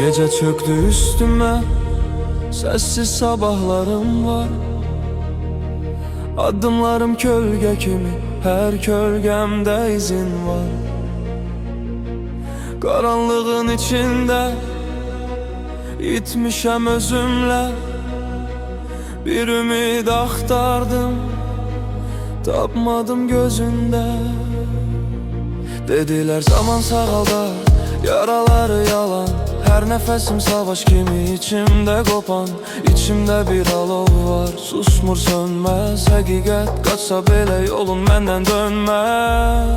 Gece çöktü üstüme, sessiz sabahlarım var. Adımlarım kölge kimi, her kölgemde izin var. Karanlığın içinde itmişem özümle. Bir ümid aktardım, tapmadım gözünde. Dediler zaman sağaldar, yaraları yalan. Her nefesim savaş kimi, içimde kopan. İçimde bir alov var, susmur sönmez. Hakikat kaçsa bile yolun benden dönmez.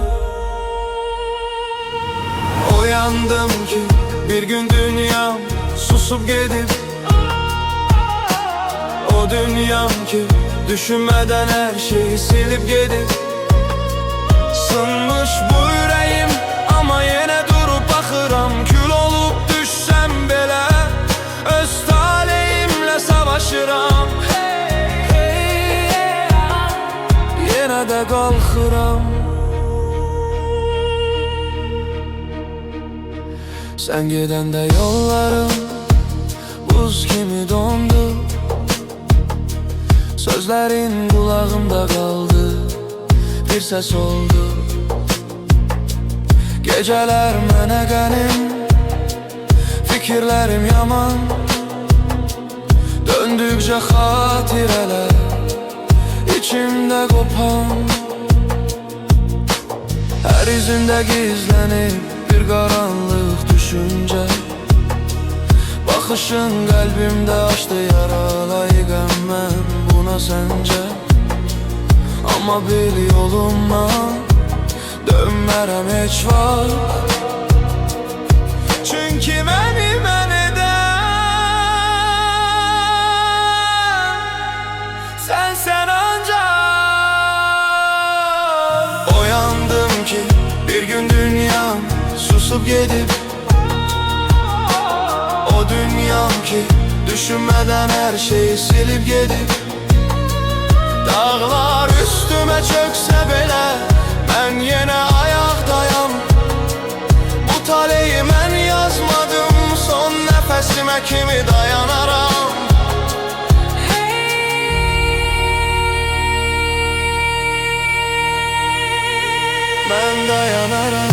Uyandım ki bir gün dünyam susup gidip, o dünyam ki düşünmeden her şeyi silip gidip. Sınmış bu yüreğim ama yine durup bakıram. Kül olup düşsem bile öz talihimle savaşıram. Yine de kalkıram. Sen gidende yollarım buz gibi dondu. Sözlerin kulağımda kaldı, bir ses oldu. Geceler mənə qənim, fikirlerim yaman. Döndükçe xatirələr içimde kopan. Her izimde gizlenip bir karanlık düşünce. Bakışın kalbimde açtı yaralayıqam mən buna sence. Ama bil yoluma dönmərəm heç vaxt. Çünkü məni mən edən sensen ancaq. Oyandım ki bir gün dünyam susup gidip, o dünyam ki düşünmeden her şeyi silip gidip. Dağlar üstüme çökse bile ben yine ayaktayım. Bu taleyi ben yazmadım, son nefesime kimi dayanaram. Ben dayanaram.